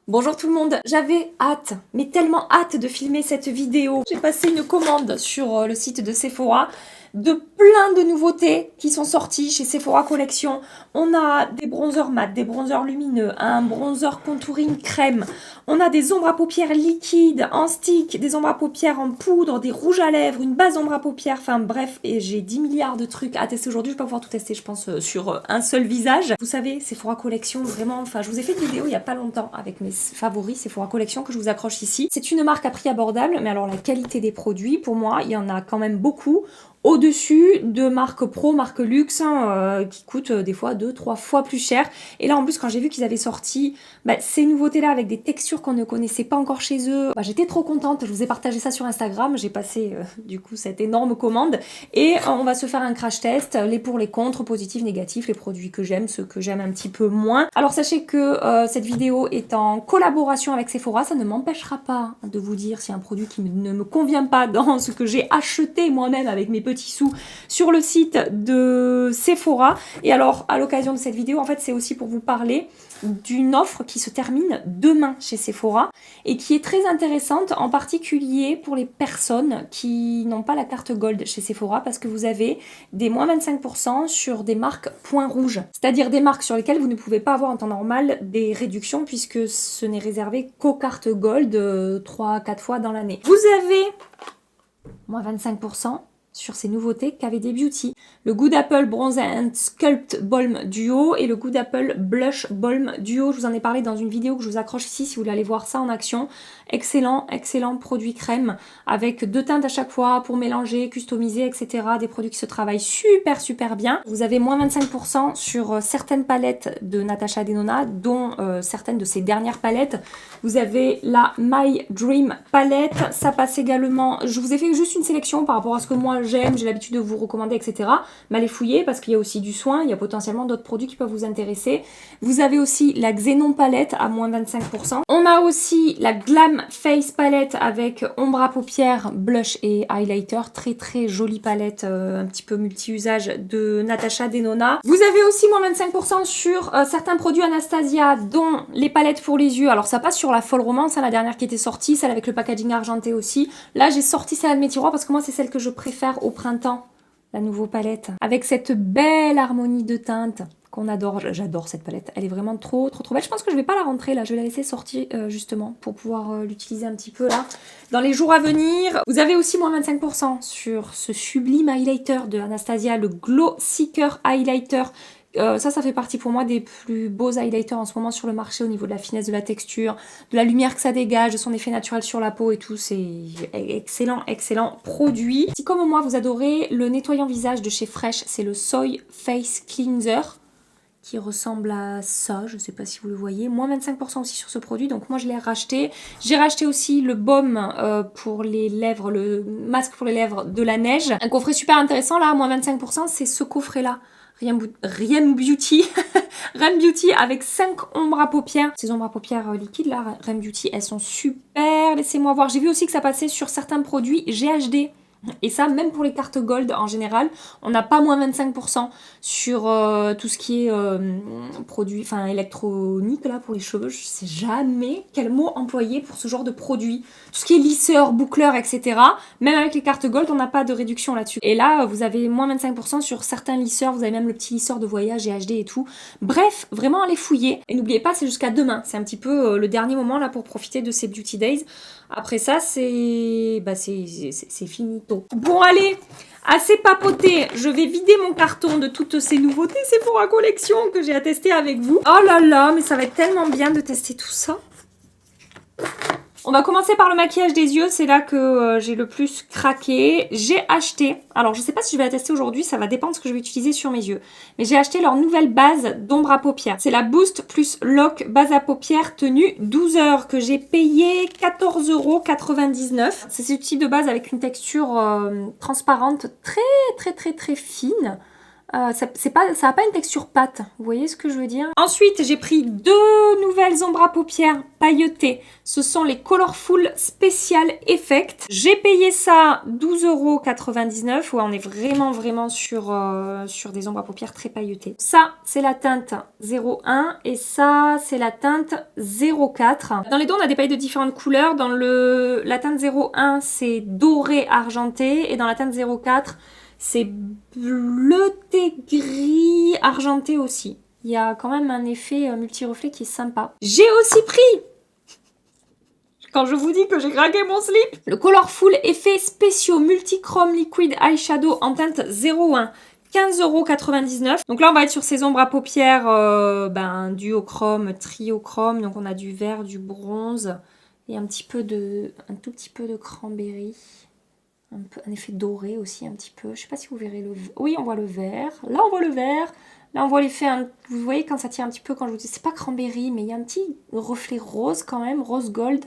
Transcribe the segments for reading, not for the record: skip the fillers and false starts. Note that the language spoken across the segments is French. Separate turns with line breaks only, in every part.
Bonjour tout le monde, j'avais hâte, mais tellement hâte de filmer cette vidéo. J'ai passé une commande sur le site de Sephora de plein de nouveautés qui sont sorties chez Sephora Collection. On a des bronzers mat, des bronzers lumineux, un bronzer contouring crème. On a des ombres à paupières liquides en stick, des ombres à paupières en poudre, des rouges à lèvres, une base ombre à paupières, enfin bref, et j'ai 10 milliards de trucs à tester aujourd'hui. Je vais pas pouvoir tout tester, je pense, sur un seul visage. Vous savez, Sephora Collection, vraiment, enfin, je vous ai fait une vidéo il y a pas longtemps avec mes favoris Sephora Collection que je vous accroche ici. C'est une marque à prix abordable, mais alors la qualité des produits, pour moi, il y en a quand même beaucoup. Au-dessus de marques pro, marques luxe, qui coûtent des fois 2-3 fois plus cher. Et là, en plus, quand j'ai vu qu'ils avaient sorti ces nouveautés-là avec des textures qu'on ne connaissait pas encore chez eux, j'étais trop contente. Je vous ai partagé ça sur Instagram. J'ai passé, du coup, cette énorme commande. Et on va se faire un crash test, les pour, les contre, positifs, négatifs, les produits que j'aime, ceux que j'aime un petit peu moins. Alors, sachez que cette vidéo est en collaboration avec Sephora. Ça ne m'empêchera pas de vous dire si un produit qui ne me convient pas dans ce que j'ai acheté moi-même avec mes petits sous sur le site de Sephora. Et alors, à l'occasion de cette vidéo, en fait, c'est aussi pour vous parler d'une offre qui se termine demain chez Sephora et qui est très intéressante, en particulier pour les personnes qui n'ont pas la carte Gold chez Sephora, parce que vous avez des moins 25% sur des marques points rouges, c'est-à-dire des marques sur lesquelles vous ne pouvez pas avoir en temps normal des réductions puisque ce n'est réservé qu'aux cartes Gold 3-4 fois dans l'année. Vous avez moins 25% sur ces nouveautés KVD Beauty. Le Good Apple Bronze and Sculpt Balm Duo et le Good Apple Blush Balm Duo. Je vous en ai parlé dans une vidéo que je vous accroche ici si vous voulez aller voir ça en action. Excellent, excellent produit crème avec 2 teintes à chaque fois pour mélanger, customiser, etc. Des produits qui se travaillent super, super bien. Vous avez moins 25% sur certaines palettes de Natasha Denona, dont certaines de ces dernières palettes. Vous avez la My Dream palette. Ça passe également... Je vous ai fait juste une sélection par rapport à ce que moi j'aime, j'ai l'habitude de vous recommander, etc. Mais allez fouiller parce qu'il y a aussi du soin, il y a potentiellement d'autres produits qui peuvent vous intéresser. Vous avez aussi la Xenon palette à moins 25%. On a aussi la Glam Face palette avec ombre à paupières, blush et highlighter. Très très jolie palette, un petit peu multi-usage de Natasha Denona. Vous avez aussi moins 25% sur certains produits Anastasia, dont les palettes pour les yeux. Alors ça passe sur la Folle Romance, hein, la dernière qui était sortie, celle avec le packaging argenté aussi. Là j'ai sorti celle de mes tiroirs parce que moi c'est celle que je préfère au printemps, la nouvelle palette, avec cette belle harmonie de teintes qu'on adore. J'adore cette palette, elle est vraiment trop belle. Je pense que je vais pas la rentrer là, je vais la laisser sortir justement pour pouvoir l'utiliser un petit peu là dans les jours à venir. Vous avez aussi moins 25% sur ce sublime highlighter de Anastasia, le Glow Seeker Highlighter. Ça fait partie pour moi des plus beaux highlighters en ce moment sur le marché au niveau de la finesse de la texture, de la lumière que ça dégage, de son effet naturel sur la peau et tout. C'est excellent, excellent produit. Si comme moi vous adorez le nettoyant visage de chez Fresh, c'est le Soy Face Cleanser qui ressemble à ça, je sais pas si vous le voyez, moins 25% aussi sur ce produit, donc moi je l'ai racheté. J'ai racheté aussi le baume pour les lèvres, le masque pour les lèvres de la neige. Un coffret super intéressant là, moins 25%, c'est ce coffret là. Rien Beauty, Rem Beauty avec 5 ombres à paupières. Ces ombres à paupières liquides là, Rem Beauty, elles sont super, laissez-moi voir. J'ai vu aussi que ça passait sur certains produits GHD. Et ça, même pour les cartes Gold en général, on n'a pas moins 25% sur tout ce qui est produit, enfin électronique là pour les cheveux. Je sais jamais quel mot employer pour ce genre de produit. Tout ce qui est lisseur, boucleur, etc. Même avec les cartes Gold, on n'a pas de réduction là-dessus. Et là, vous avez moins 25% sur certains lisseurs. Vous avez même le petit lisseur de voyage et HD et tout. Bref, vraiment allez fouiller. Et n'oubliez pas, c'est jusqu'à demain. C'est un petit peu le dernier moment là pour profiter de ces Beauty Days. Après ça, c'est finito. Bon, allez, assez papoté. Je vais vider mon carton de toutes ces nouveautés Sephora Collection que j'ai à tester avec vous. Oh là là, mais ça va être tellement bien de tester tout ça. On va commencer par le maquillage des yeux, c'est là que j'ai le plus craqué. J'ai acheté, alors je sais pas si je vais la tester aujourd'hui, ça va dépendre de ce que je vais utiliser sur mes yeux. Mais j'ai acheté leur nouvelle base d'ombre à paupières. C'est la Boost plus Lock base à paupières tenue 12 heures que j'ai payé 14,99 €. C'est ce type de base avec une texture transparente très fine. ça a pas une texture pâte, vous voyez ce que je veux dire? Ensuite, j'ai pris 2 nouvelles ombres à paupières pailletées. Ce sont les Colorful Special Effect. J'ai payé ça 12,99 €. Ouais, on est vraiment sur des ombres à paupières très pailletées. Ça, c'est la teinte 01 et ça, c'est la teinte 04. Dans les deux, on a des paillettes de différentes couleurs. Dans la teinte 01, c'est doré argenté et dans la teinte 04, c'est bleuté gris argenté aussi. Il y a quand même un effet multi-reflet qui est sympa. J'ai aussi pris, quand je vous dis que j'ai craqué mon slip, le Colorful Effets Spéciaux Multichrome Liquid Eyeshadow en teinte 01. 15,99 €. Donc là, on va être sur ces ombres à paupières duochrome, triochrome. Donc on a du vert, du bronze et un tout petit peu de cranberry. Un effet doré aussi un petit peu. Je sais pas si vous verrez le... Oui, on voit le vert. Là, on voit le vert. Là, on voit l'effet... Vous voyez quand ça tire un petit peu, quand je vous dis... C'est pas cranberry, mais il y a un petit reflet rose quand même, rose gold.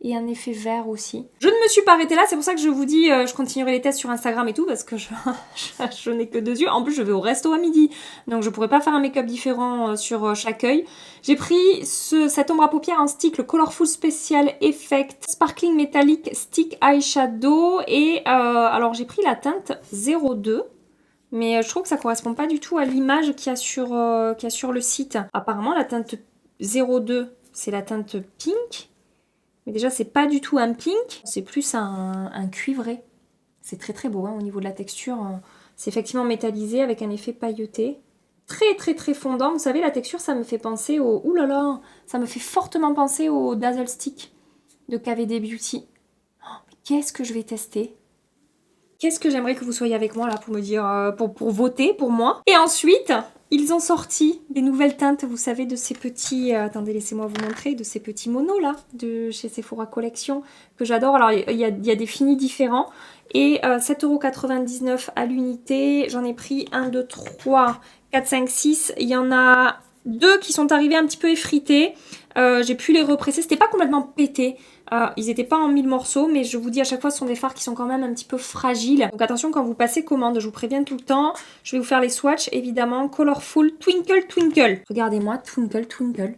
Et un effet vert aussi. Je ne me suis pas arrêtée là, c'est pour ça que je vous dis, je continuerai les tests sur Instagram et tout, parce que je n'ai que 2 yeux. En plus, je vais au resto à midi, donc je pourrais pas faire un make-up différent sur chaque œil. J'ai pris cette ombre à paupières en stick, le Colorful Special Effect Sparkling Metallic Stick Eyeshadow. Et alors, j'ai pris la teinte 02. Mais je trouve que ça correspond pas du tout à l'image qu'il y a sur le site. Apparemment, la teinte 02, c'est la teinte pink. Mais déjà, c'est pas du tout un pink, c'est plus un cuivré. C'est très beau au niveau de la texture. C'est effectivement métallisé avec un effet pailleté. Très fondant. Vous savez, la texture, ça me fait penser au... Ouh là là, ça me fait fortement penser au Dazzle Stick de KVD Beauty. Oh, mais qu'est-ce que je vais tester? Qu'est-ce que j'aimerais que vous soyez avec moi là pour me dire, pour voter pour moi. Et ensuite, ils ont sorti des nouvelles teintes, vous savez, de ces petits... attendez, laissez-moi vous montrer, de ces petits monos là, de chez Sephora Collection, que j'adore. Alors, il y a des finis différents. Et 7,99 € à l'unité. J'en ai pris 1, 2, 3, 4, 5, 6. Il y en a 2 qui sont arrivés un petit peu effrités. J'ai pu les represser. C'était pas complètement pété. Ils n'étaient pas en 1000 morceaux, mais je vous dis à chaque fois, ce sont des fards qui sont quand même un petit peu fragiles. Donc attention quand vous passez commande, je vous préviens tout le temps. Je vais vous faire les swatchs, évidemment. Colorful Twinkle Twinkle. Regardez-moi, Twinkle Twinkle.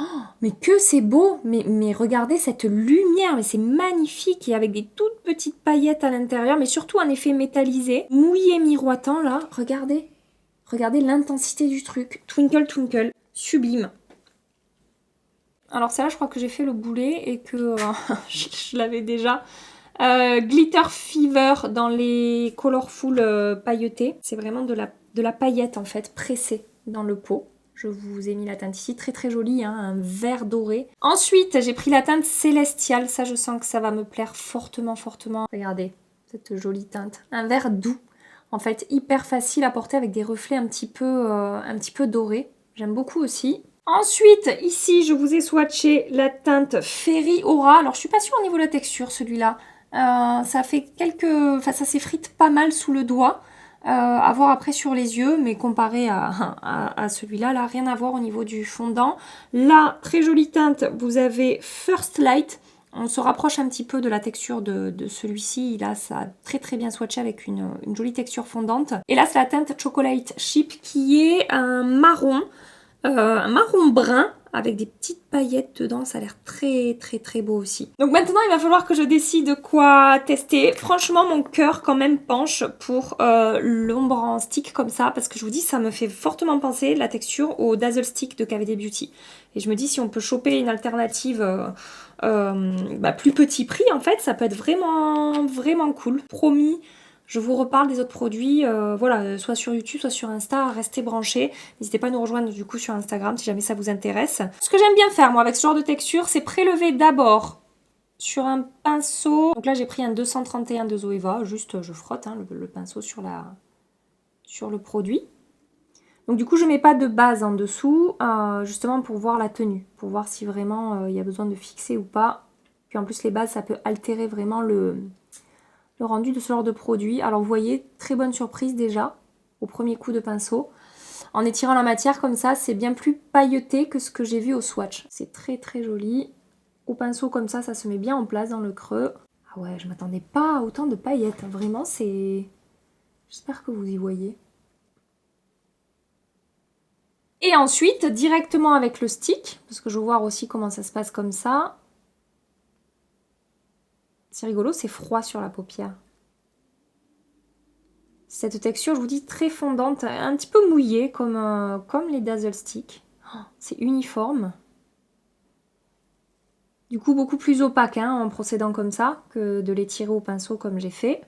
Oh, mais que c'est beau, mais regardez cette lumière, mais c'est magnifique. Et avec des toutes petites paillettes à l'intérieur, mais surtout un effet métallisé. Mouillé miroitant là, regardez. Regardez l'intensité du truc. Twinkle Twinkle, sublime. Alors celle-là, je crois que j'ai fait le boulet et que je l'avais déjà. Glitter Fever dans les Colorful pailletés. C'est vraiment de la paillette en fait, pressée dans le pot. Je vous ai mis la teinte ici, très jolie, hein, un vert doré. Ensuite, j'ai pris la teinte Célestial. Ça, je sens que ça va me plaire fortement. Regardez, cette jolie teinte. Un vert doux, en fait, hyper facile à porter avec des reflets un petit peu dorés. J'aime beaucoup aussi. Ensuite, ici, je vous ai swatché la teinte Fairy Aura. Alors, je suis pas sûre au niveau de la texture, celui-là. Ça fait ça s'effrite pas mal sous le doigt. À voir après sur les yeux, mais comparé à celui-là, là, rien à voir au niveau du fondant. Là, très jolie teinte, vous avez First Light. On se rapproche un petit peu de la texture de celui-ci. Là, ça a très bien swatché avec une jolie texture fondante. Et là, c'est la teinte Chocolate Chip qui est un marron brun avec des petites paillettes dedans. Ça a l'air très beau aussi. Donc maintenant, il va falloir que je décide quoi tester. Franchement, mon cœur quand même penche pour l'ombre en stick comme ça, parce que je vous dis, ça me fait fortement penser la texture au Dazzle Stick de KVD Beauty. Et je me dis, si on peut choper une alternative plus petit prix, en fait, ça peut être vraiment cool. Promis. Je vous reparle des autres produits, voilà, soit sur YouTube, soit sur Insta, restez branchés. N'hésitez pas à nous rejoindre du coup sur Instagram si jamais ça vous intéresse. Ce que j'aime bien faire moi avec ce genre de texture, c'est prélever d'abord sur un pinceau. Donc là j'ai pris un 231 de Zoeva, juste je frotte le pinceau sur le produit. Donc du coup je mets pas de base en dessous, justement pour voir la tenue, pour voir si vraiment il y a besoin de fixer ou pas. Puis en plus les bases ça peut altérer vraiment le rendu de ce genre de produit. Alors vous voyez, très bonne surprise déjà, au premier coup de pinceau. En étirant la matière comme ça, c'est bien plus pailleté que ce que j'ai vu au swatch. C'est très joli. Au pinceau comme ça se met bien en place dans le creux. Ah ouais, je m'attendais pas à autant de paillettes. Vraiment, c'est... J'espère que vous y voyez. Et ensuite, directement avec le stick, parce que je veux voir aussi comment ça se passe comme ça. C'est rigolo, c'est froid sur la paupière. Cette texture, je vous dis, très fondante, un petit peu mouillée, comme les Dazzle Stick. Oh, c'est uniforme. Du coup, beaucoup plus opaque hein, en procédant comme ça, que de les tirer au pinceau comme j'ai fait.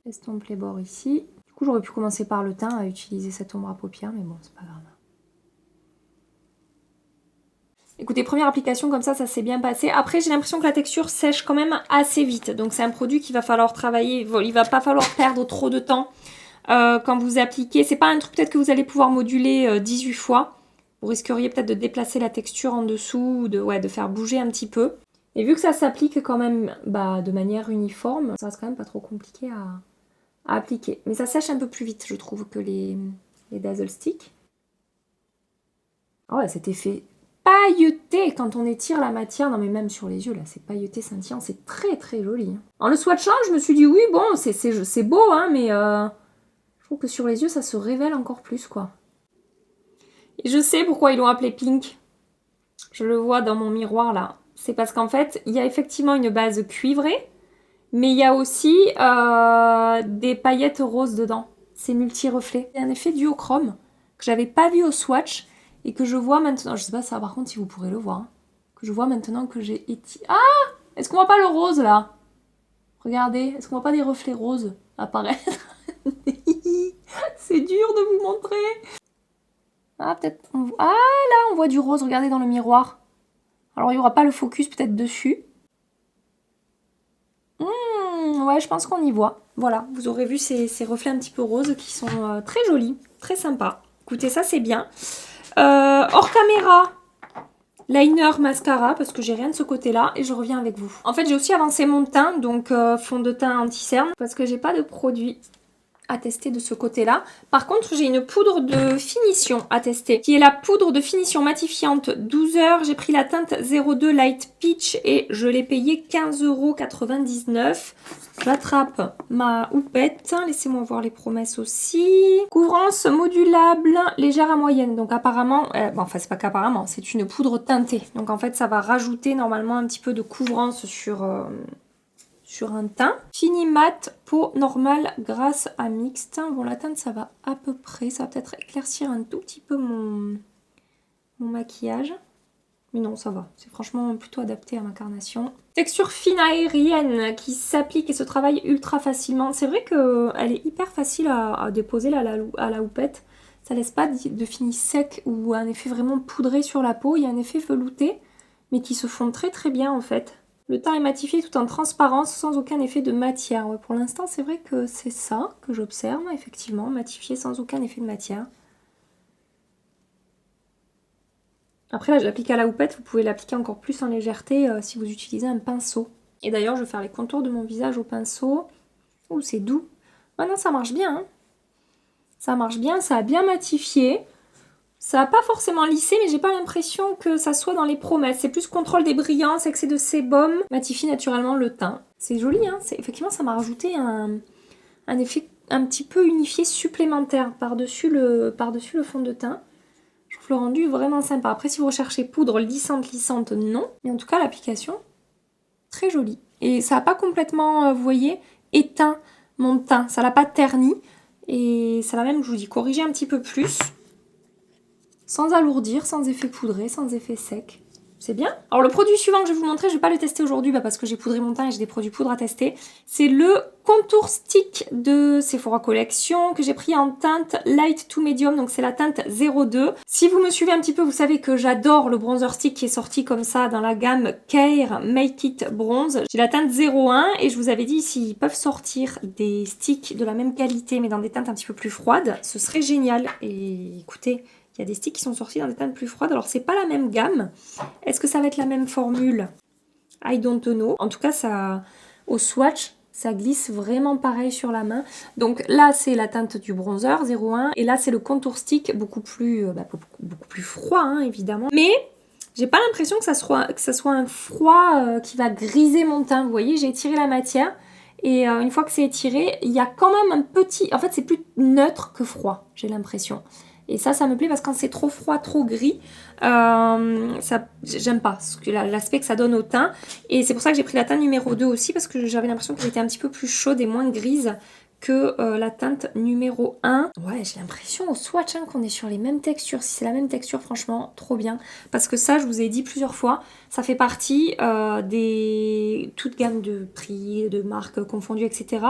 Estompe les bords ici. Du coup, j'aurais pu commencer par le teint à utiliser cette ombre à paupières, mais bon, c'est pas grave. Écoutez, première application comme ça s'est bien passé. Après, j'ai l'impression que la texture sèche quand même assez vite. Donc, c'est un produit qu'il va falloir travailler. Il va pas falloir perdre trop de temps quand vous appliquez. C'est pas un truc peut-être que vous allez pouvoir moduler 18 fois. Vous risqueriez peut-être de déplacer la texture en dessous, ou de faire bouger un petit peu. Et vu que ça s'applique quand même de manière uniforme, ça reste quand même pas trop compliqué à appliquer. Mais ça sèche un peu plus vite, je trouve, que les Dazzle Stick. Ah ouais, cet effet pailleté quand on étire la matière. Non mais même sur les yeux, là, c'est pailleté scintillant, c'est très très joli. En le swatchant, je me suis dit, oui, bon, c'est beau, hein, mais je trouve que sur les yeux, ça se révèle encore plus, quoi. Et je sais pourquoi ils l'ont appelé Pink. Je le vois dans mon miroir, là. C'est parce qu'en fait, il y a effectivement une base cuivrée, mais il y a aussi des paillettes roses dedans. C'est multi-reflet. C'est un effet duochrome que j'avais pas vu au swatch et que je vois maintenant. Je sais pas ça, par contre, si vous pourrez le voir. Hein, que je vois maintenant que j'ai étiré. Ah! Est-ce qu'on voit pas le rose, là? Regardez, est-ce qu'on voit pas des reflets roses apparaître? C'est dur de vous montrer. Ah, peut-être... Ah, là, on voit du rose, regardez dans le miroir. Alors, il n'y aura pas le focus peut-être dessus. Ouais, je pense qu'on y voit. Voilà, vous aurez vu ces reflets un petit peu roses qui sont très jolis, très sympas. Écoutez, ça c'est bien. Hors caméra, liner, mascara, parce que j'ai rien de ce côté-là et je reviens avec vous. En fait, j'ai aussi avancé mon teint, donc fond de teint anti-cerne, parce que j'ai pas de produit à tester de ce côté-là. Par contre, j'ai une poudre de finition à tester, qui est la poudre de finition matifiante 12 heures. J'ai pris la teinte 02 Light Peach et je l'ai payé 15,99 €. J'attrape ma houppette. Laissez-moi voir les promesses aussi. Couvrance modulable, légère à moyenne. Donc apparemment, bon, enfin c'est pas qu'apparemment, c'est une poudre teintée. Donc en fait, ça va rajouter normalement un petit peu de couvrance sur un teint. Fini mat, peau normale grâce à mixte. Bon, la teinte, ça va à peu près. Ça va peut-être éclaircir un tout petit peu mon maquillage. Mais non, ça va. C'est franchement plutôt adapté à ma carnation. Texture fine aérienne qui s'applique et se travaille ultra facilement. C'est vrai qu'elle est hyper facile à déposer là, à la houppette. Ça laisse pas de fini sec ou un effet vraiment poudré sur la peau. Il y a un effet velouté, mais qui se fond très très bien en fait. Le teint est matifié tout en transparence, sans aucun effet de matière. Ouais, pour l'instant, c'est vrai que c'est ça que j'observe, effectivement, matifié sans aucun effet de matière. Après, là, je l'applique à la houppette, vous pouvez l'appliquer encore plus en légèreté si vous utilisez un pinceau. Et d'ailleurs, je vais faire les contours de mon visage au pinceau. Oh, c'est doux. Ah non, ça marche bien. Hein. Ça marche bien, ça a bien matifié. Ça n'a pas forcément lissé, mais j'ai pas l'impression que ça soit dans les promesses. C'est plus contrôle des brillances, excès de sébum, matifie naturellement le teint. C'est joli, hein. Effectivement, ça m'a rajouté un effet un petit peu unifié supplémentaire par-dessus le fond de teint. Je trouve le rendu vraiment sympa. Après, si vous recherchez poudre lissante, non. Mais en tout cas, l'application, très jolie. Et ça n'a pas complètement, vous voyez, éteint mon teint. Ça l'a pas terni. Et ça l'a même, je vous dis, corrigé un petit peu plus. Sans alourdir, sans effet poudré, sans effet sec. C'est bien. Alors le produit suivant que je vais vous montrer, je ne vais pas le tester aujourd'hui parce que j'ai poudré mon teint et j'ai des produits poudre à tester. C'est le contour stick de Sephora Collection que j'ai pris en teinte light to medium, donc c'est la teinte 02. Si vous me suivez un petit peu, vous savez que j'adore le bronzer stick qui est sorti comme ça dans la gamme Care Make It Bronze. J'ai la teinte 01 et je vous avais dit s'ils peuvent sortir des sticks de la même qualité mais dans des teintes un petit peu plus froides, ce serait génial. Et écoutez... Il y a des sticks qui sont sortis dans des teintes plus froides. Alors, c'est pas la même gamme. Est-ce que ça va être la même formule? I don't know. En tout cas, ça, au swatch, ça glisse vraiment pareil sur la main. Donc là, c'est la teinte du bronzer 01. Et là, c'est le contour stick beaucoup plus froid, hein, évidemment. Mais j'ai pas l'impression que ça soit un froid qui va griser mon teint. Vous voyez, j'ai étiré la matière. Et une fois que c'est étiré, il y a quand même un petit... En fait, c'est plus neutre que froid, j'ai l'impression. Et ça me plaît parce que quand c'est trop froid, trop gris, j'aime pas l'aspect que ça donne au teint. Et c'est pour ça que j'ai pris la teinte numéro 2 aussi, parce que j'avais l'impression qu'elle était un petit peu plus chaude et moins grise que la teinte numéro 1. Ouais, j'ai l'impression au swatch qu'on est sur les mêmes textures. Si c'est la même texture, franchement, trop bien. Parce que ça, je vous ai dit plusieurs fois, ça fait partie des toute gamme de prix, de marques confondues, etc.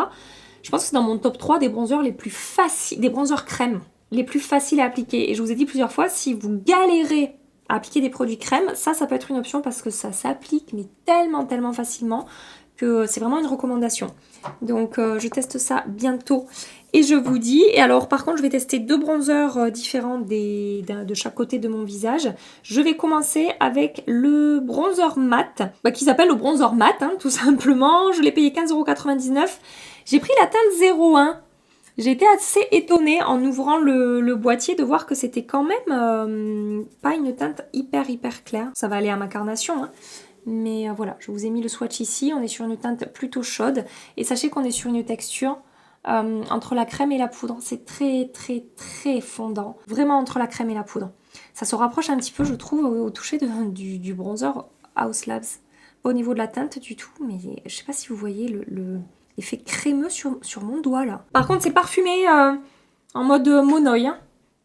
Je pense que c'est dans mon top 3 des bronzers les plus faciles, des bronzers crème les plus faciles à appliquer. Et je vous ai dit plusieurs fois, si vous galérez à appliquer des produits crème, ça peut être une option parce que ça s'applique mais tellement, tellement facilement que c'est vraiment une recommandation. Donc je teste ça bientôt et je vous dis. Et alors par contre je vais tester 2 bronzers différents de chaque côté de mon visage. Je vais commencer avec le bronzer mat, qui s'appelle le bronzer mat tout simplement. Je l'ai payé 15,99 €. J'ai pris la teinte 01. J'ai été assez étonnée en ouvrant le boîtier de voir que c'était quand même pas une teinte hyper claire. Ça va aller à ma carnation, mais voilà, je vous ai mis le swatch ici. On est sur une teinte plutôt chaude. Et sachez qu'on est sur une texture entre la crème et la poudre. C'est très fondant. Vraiment entre la crème et la poudre. Ça se rapproche un petit peu, je trouve, au toucher du bronzer Haus Labs. Pas au niveau de la teinte du tout, mais je sais pas si vous voyez l'effet crémeux sur mon doigt là. Par contre, c'est parfumé en mode monoï.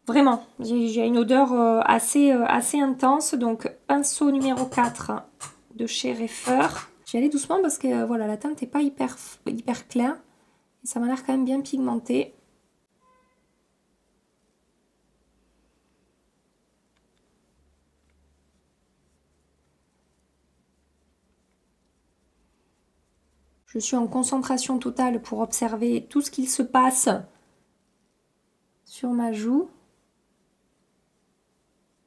Vraiment, j'ai une odeur assez intense. Donc, pinceau numéro 4 de chez Reifer. J'y allais doucement parce que voilà, la teinte n'est pas hyper claire. Et ça m'a l'air quand même bien pigmenté. Je suis en concentration totale pour observer tout ce qu'il se passe sur ma joue.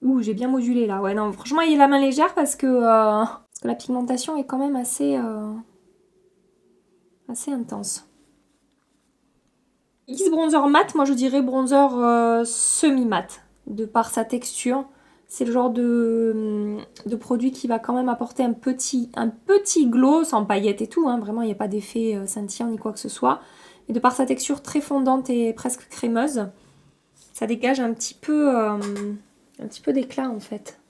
Ouh, j'ai bien modulé là. Ouais, non, franchement, il y a la main légère parce que la pigmentation est quand même assez intense. X bronzer mat, moi je dirais bronzer semi-mat, de par sa texture. C'est le genre de produit qui va quand même apporter un petit glow, sans paillettes et tout, vraiment il n'y a pas d'effet scintillant ni quoi que ce soit. Et de par sa texture très fondante et presque crémeuse, ça dégage un petit peu d'éclat en fait.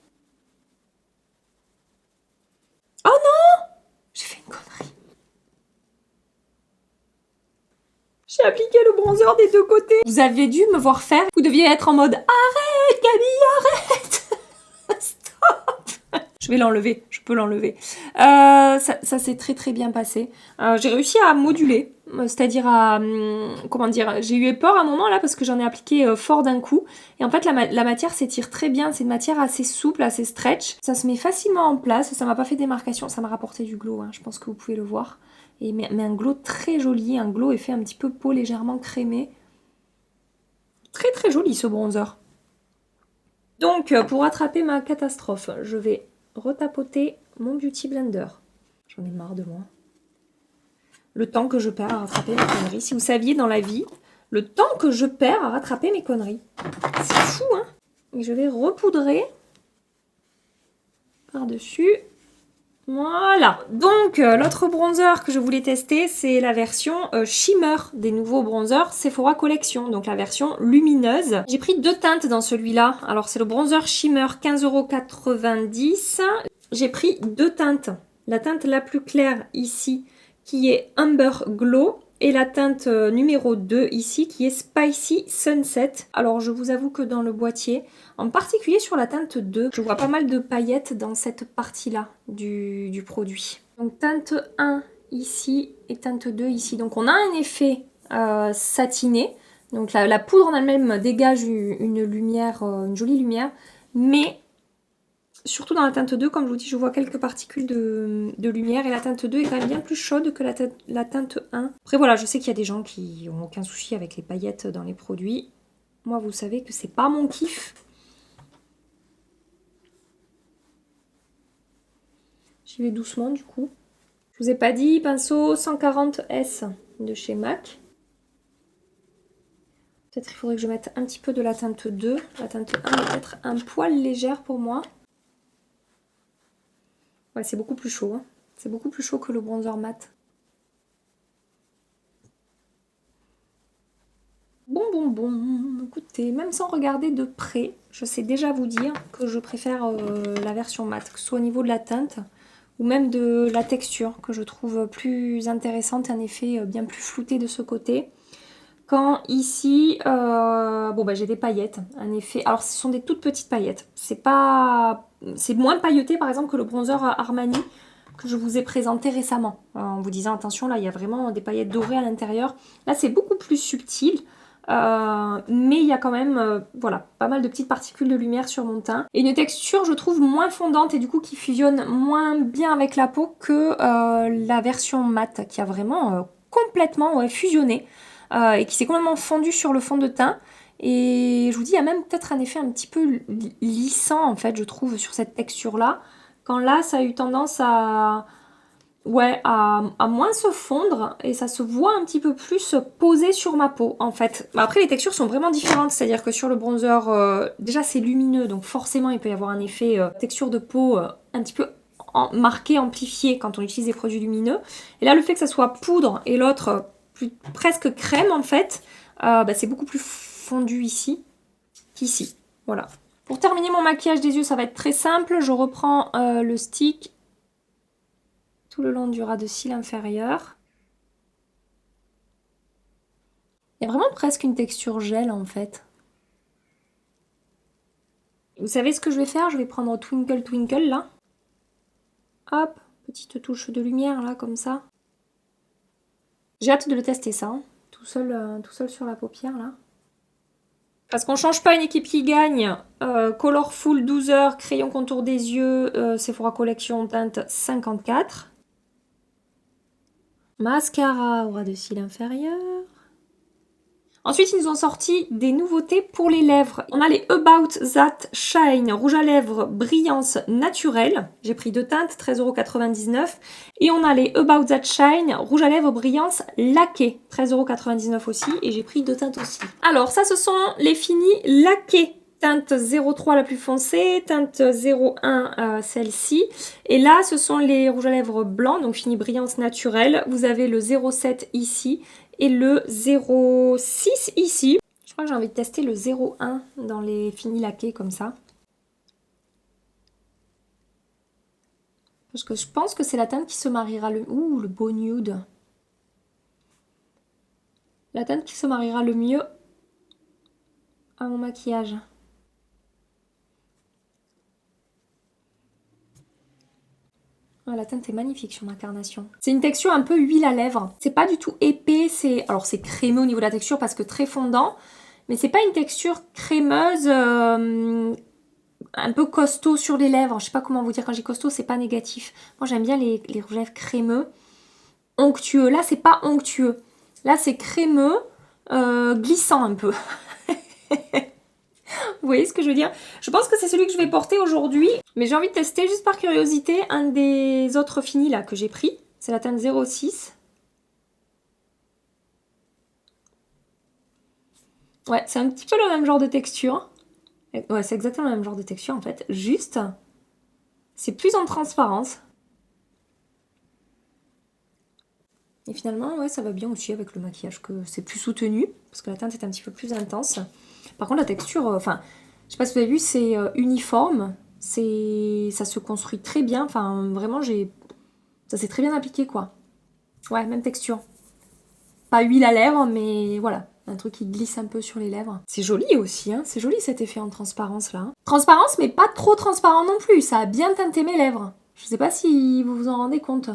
Oh non! J'ai fait une connerie. J'ai appliqué le bronzer des deux côtés. Vous avez dû me voir faire. Vous deviez être en mode arrête Camille, arrête. Stop. Je vais l'enlever, je peux l'enlever. Ça s'est très bien passé. J'ai réussi à moduler, c'est-à-dire comment dire, j'ai eu peur à un moment là parce que j'en ai appliqué fort d'un coup. Et en fait la matière s'étire très bien, c'est une matière assez souple, assez stretch. Ça se met facilement en place, ça m'a pas fait démarcation, ça m'a rapporté du glow, je pense que vous pouvez le voir. Mais un glow très joli, un glow effet un petit peu peau légèrement crémé. Très joli ce bronzer. Donc pour rattraper ma catastrophe, je vais retapoter mon Beauty Blender. J'en ai marre de moi. Le temps que je perds à rattraper mes conneries. Si vous saviez dans la vie, le temps que je perds à rattraper mes conneries. C'est fou, Et je vais repoudrer par-dessus. Voilà, donc l'autre bronzer que je voulais tester, c'est la version Shimmer des nouveaux bronzers Sephora Collection, donc la version lumineuse. J'ai pris 2 teintes dans celui-là. Alors c'est le bronzer Shimmer 15,90 €. J'ai pris 2 teintes. La teinte la plus claire ici, qui est Amber Glow, et la teinte numéro 2 ici, qui est Spicy Sunset. Alors je vous avoue que dans le boîtier, en particulier sur la teinte 2, je vois pas mal de paillettes dans cette partie-là du produit. Donc teinte 1 ici et teinte 2 ici. Donc on a un effet satiné. Donc la poudre en elle-même dégage une lumière, une jolie lumière. Mais surtout dans la teinte 2, comme je vous dis, je vois quelques particules de lumière. Et la teinte 2 est quand même bien plus chaude que la teinte 1. Après voilà, je sais qu'il y a des gens qui n'ont aucun souci avec les paillettes dans les produits. Moi, vous savez que c'est pas mon kiff. J'y vais doucement du coup. Je vous ai pas dit, pinceau 140S de chez MAC. Peut-être il faudrait que je mette un petit peu de la teinte 2. La teinte 1 est peut-être un poil légère pour moi. Ouais, c'est beaucoup plus chaud. C'est beaucoup plus chaud que le bronzer mat. Bon. écoutez, même sans regarder de près, je sais déjà vous dire que je préfère la version mat, que ce soit au niveau de la teinte ou même de la texture, que je trouve plus intéressante, un effet bien plus flouté de ce côté. Quand ici, bon bah j'ai des paillettes, un effet. Alors ce sont des toutes petites paillettes. C'est moins pailleté par exemple que le bronzer Armani que je vous ai présenté récemment. En vous disant attention, là il y a vraiment des paillettes dorées à l'intérieur. Là c'est beaucoup plus subtil. Mais il y a quand même voilà, pas mal de petites particules de lumière sur mon teint. Et une texture, je trouve, moins fondante et du coup qui fusionne moins bien avec la peau que la version mat qui a vraiment complètement fusionné. Et qui s'est complètement fondu sur le fond de teint. Et je vous dis, il y a même peut-être un effet un petit peu lissant, en fait, je trouve, sur cette texture-là. Quand là, ça a eu tendance à moins se fondre et ça se voit un petit peu plus posé sur ma peau, en fait. Après, les textures sont vraiment différentes, c'est-à-dire que sur le bronzer, déjà, c'est lumineux, donc forcément, il peut y avoir un effet texture de peau un petit peu marqué, amplifié quand on utilise des produits lumineux. Et là, le fait que ça soit poudre et l'autre presque crème en fait, c'est beaucoup plus fondu ici qu'ici. Voilà. Pour terminer mon maquillage des yeux, ça va être très simple. Je reprends le stick tout le long du ras de cils inférieur. Il y a vraiment presque une texture gel en fait. Vous savez ce que je vais faire? Je vais prendre Twinkle Twinkle là. Hop, petite touche de lumière là comme ça. J'ai hâte de le tester ça. Hein. Tout seul sur la paupière là. Parce qu'on change pas une équipe qui gagne. Colorful 12 heures, crayon contour des yeux, Sephora Collection teinte 54. Mascara au ras de cils inférieur. Ensuite, ils nous ont sorti des nouveautés pour les lèvres. On a les About That Shine rouge à lèvres brillance naturelle. J'ai pris deux teintes, 13,99 €. Et on a les About That Shine rouge à lèvres brillance laqué, 13,99 € aussi. Et j'ai pris deux teintes aussi. Alors, ça, ce sont les finis laqués. Teinte 03 la plus foncée, teinte 01 celle-ci. Et là, ce sont les rouges à lèvres blancs, donc fini brillance naturelle. Vous avez le 07 ici et le 06 ici. Je crois que j'ai envie de tester le 01 dans les finis laqués comme ça. Parce que je pense que c'est la teinte qui se mariera le... Ouh, le beau nude. La teinte qui se mariera le mieux à mon maquillage. Ah, la teinte est magnifique sur ma carnation. C'est une texture un peu huile à lèvres. C'est pas du tout épais, alors c'est crémeux au niveau de la texture parce que très fondant. Mais c'est pas une texture crémeuse, un peu costaud sur les lèvres. Je sais pas comment vous dire, quand j'ai costaud, c'est pas négatif. Moi j'aime bien les rouges à lèvres crémeux, onctueux. Là c'est pas onctueux. Là c'est crémeux, glissant un peu. Vous voyez ce que je veux dire? Je pense que c'est celui que je vais porter aujourd'hui. Mais j'ai envie de tester, juste par curiosité, un des autres finis là que j'ai pris. C'est la teinte 06. Ouais, c'est un petit peu le même genre de texture. Ouais, c'est exactement le même genre de texture en fait. Juste, c'est plus en transparence. Et finalement, ouais, ça va bien aussi avec le maquillage, que c'est plus soutenu, parce que la teinte est un petit peu plus intense. Par contre, la texture, enfin, je sais pas si vous avez vu, c'est uniforme, ça se construit très bien, enfin, vraiment, ça s'est très bien appliqué, quoi. Ouais, même texture. Pas huile à lèvres, mais voilà, un truc qui glisse un peu sur les lèvres. C'est joli aussi, hein, c'est joli cet effet en transparence, là. Hein. Transparence, mais pas trop transparent non plus, ça a bien teinté mes lèvres. Je sais pas si vous vous en rendez compte.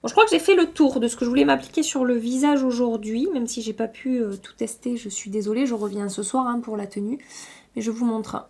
Bon, je crois que j'ai fait le tour de ce que je voulais m'appliquer sur le visage aujourd'hui, même si j'ai pas pu tout tester, je suis désolée, je reviens ce soir hein, pour la tenue, mais je vous montre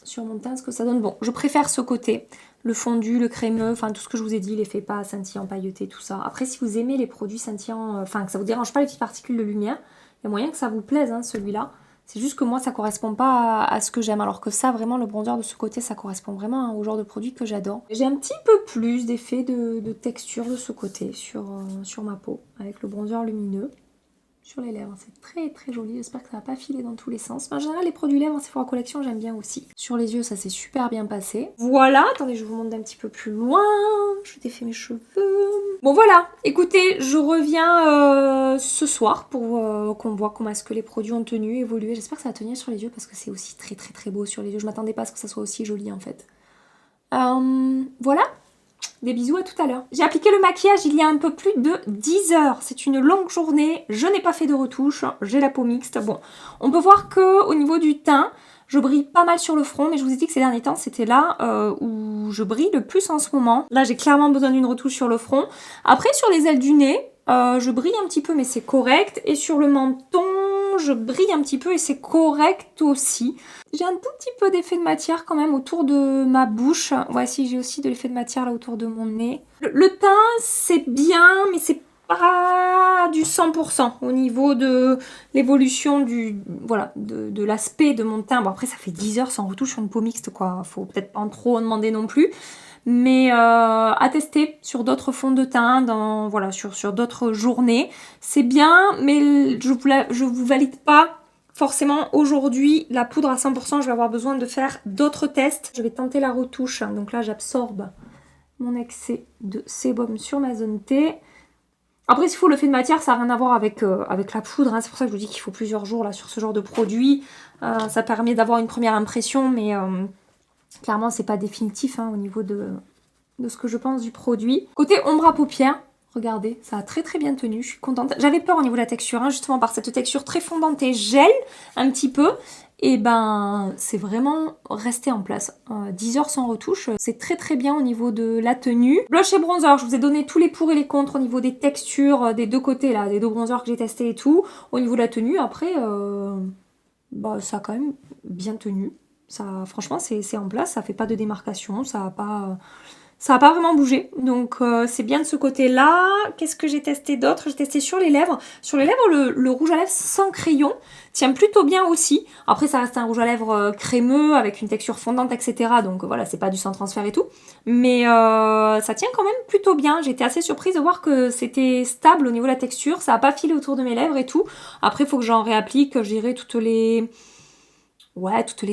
sur mon teint ce que ça donne. Bon, je préfère ce côté, le fondu, le crémeux, enfin tout ce que je vous ai dit, l'effet pas scintillant, pailleté, tout ça. Après, si vous aimez les produits scintillants, enfin que ça vous dérange pas les petites particules de lumière, il y a moyen que ça vous plaise hein, celui-là. C'est juste que moi, ça correspond pas à ce que j'aime. Alors que ça, vraiment, le bronzer de ce côté, ça correspond vraiment au genre de produit que j'adore. J'ai un petit peu plus d'effet de texture de ce côté sur ma peau, avec le bronzer lumineux. sur les lèvres. C'est très très joli, j'espère que ça va pas filer dans tous les sens. En général, les produits lèvres Sephora Collection, j'aime bien aussi. Sur les yeux, ça s'est super bien passé. Voilà, attendez, je vous montre d'un petit peu plus loin. Je défais mes cheveux. Bon voilà, écoutez, je reviens ce soir pour qu'on voit comment est-ce que les produits ont tenu, évolué. J'espère que ça va tenir sur les yeux parce que c'est aussi très très très beau sur les yeux. Je m'attendais pas à ce que ça soit aussi joli en fait. Voilà. Des bisous, à tout à l'heure. J'ai appliqué le maquillage il y a un peu plus de 10 heures. C'est une longue journée. Je n'ai pas fait de retouche. J'ai la peau mixte. Bon, on peut voir que au niveau du teint, je brille pas mal sur le front. Mais je vous ai dit que ces derniers temps, c'était là où je brille le plus en ce moment. Là, j'ai clairement besoin d'une retouche sur le front. Après, sur les ailes du nez, je brille un petit peu, mais c'est correct. Et sur le menton, je brille un petit peu et c'est correct aussi. J'ai un tout petit peu d'effet de matière quand même autour de ma bouche. Voici, j'ai aussi de l'effet de matière là autour de mon nez. Le teint, c'est bien, mais c'est pas du 100% au niveau de l'évolution de l'aspect de mon teint. Bon, après, ça fait 10 heures sans retouche sur une peau mixte, quoi. Faut peut-être pas en trop en demander non plus. Mais à tester sur d'autres fonds de teint, sur d'autres journées. C'est bien, mais je vous valide pas forcément aujourd'hui la poudre à 100%. Je vais avoir besoin de faire d'autres tests. Je vais tenter la retouche. Donc là, j'absorbe mon excès de sébum sur ma zone T. Après, s'il faut, l'effet de matière, ça n'a rien à voir avec la poudre. Hein. C'est pour ça que je vous dis qu'il faut plusieurs jours là sur ce genre de produit. Ça permet d'avoir une première impression, mais clairement, c'est pas définitif au niveau de ce que je pense du produit. Côté ombre à paupières, regardez, ça a très très bien tenu. Je suis contente. J'avais peur au niveau de la texture, justement par cette texture très fondante et gel un petit peu. Et ben, c'est vraiment resté en place. 10 heures sans retouche, c'est très très bien au niveau de la tenue. Blush et bronzer, je vous ai donné tous les pour et les contre au niveau des textures, des deux côtés là, des deux bronzers que j'ai testés et tout. Au niveau de la tenue, après, ça a quand même bien tenu. Ça, franchement, c'est en place, ça fait pas de démarcation, ça a pas vraiment bougé. Donc c'est bien de ce côté-là. Qu'est-ce que j'ai testé d'autre? J'ai testé sur les lèvres. Sur les lèvres, le rouge à lèvres sans crayon tient plutôt bien aussi. Après, ça reste un rouge à lèvres crémeux avec une texture fondante, etc. Donc voilà, c'est pas du sans transfert et tout. Mais ça tient quand même plutôt bien. J'étais assez surprise de voir que c'était stable au niveau de la texture. Ça a pas filé autour de mes lèvres et tout. Après, il faut que j'en réapplique, je dirais, toutes les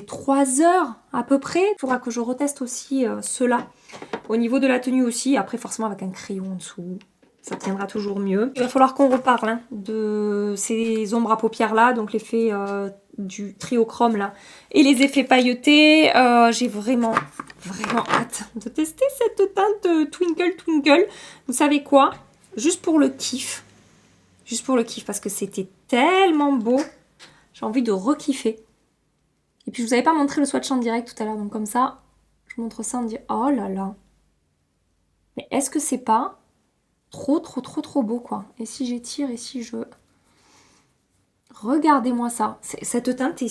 3 heures à peu près. Il faudra que je reteste aussi cela. Au niveau de la tenue aussi, après forcément avec un crayon en dessous, ça tiendra toujours mieux. Il va falloir qu'on reparle de ces ombres à paupières là, donc l'effet du triochrome là, et les effets pailletés. J'ai vraiment hâte de tester cette teinte Twinkle Twinkle. Vous savez quoi? Juste pour le kiff, parce que c'était tellement beau, j'ai envie de re-kiffer. Et puis je vous avais pas montré le swatch en direct tout à l'heure, donc comme ça, je montre ça, on dit oh là là. Mais est-ce que c'est pas trop beau quoi? Et si j'étire et si je... Regardez-moi ça. Cette teinte,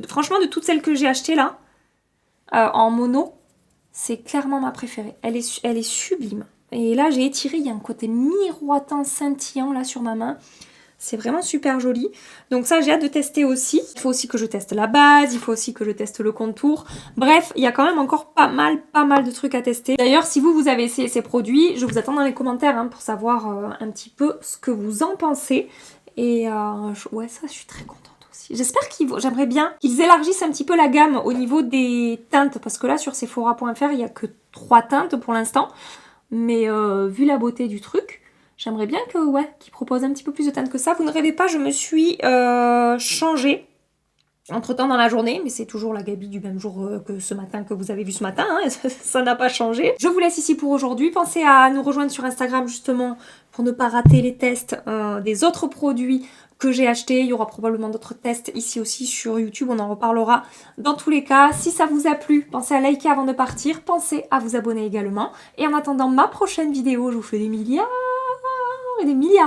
franchement de toutes celles que j'ai achetées là, en mono, c'est clairement ma préférée. Elle est sublime. Et là j'ai étiré, il y a un côté miroitant, scintillant là sur ma main. C'est vraiment super joli. Donc ça, j'ai hâte de tester aussi. Il faut aussi que je teste la base, il faut aussi que je teste le contour. Bref, il y a quand même encore pas mal de trucs à tester. D'ailleurs, si vous avez essayé ces produits, je vous attends dans les commentaires pour savoir un petit peu ce que vous en pensez. Et ouais, ça, je suis très contente aussi. J'espère j'aimerais bien qu'ils élargissent un petit peu la gamme au niveau des teintes. Parce que là, sur Sephora.fr, il n'y a que 3 teintes pour l'instant. Mais vu la beauté du truc... J'aimerais bien qu'ils proposent un petit peu plus de teintes que ça. Vous ne rêvez pas, je me suis changée entre-temps dans la journée. Mais c'est toujours la Gabi du même jour que ce matin, que vous avez vu ce matin. Hein, ça n'a pas changé. Je vous laisse ici pour aujourd'hui. Pensez à nous rejoindre sur Instagram justement pour ne pas rater les tests des autres produits que j'ai achetés. Il y aura probablement d'autres tests ici aussi sur YouTube. On en reparlera dans tous les cas. Si ça vous a plu, pensez à liker avant de partir. Pensez à vous abonner également. Et en attendant ma prochaine vidéo, je vous fais des milliards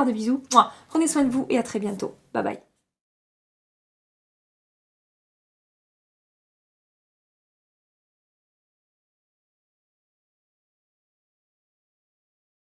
de bisous. Prenez soin de vous et à très bientôt. Bye bye.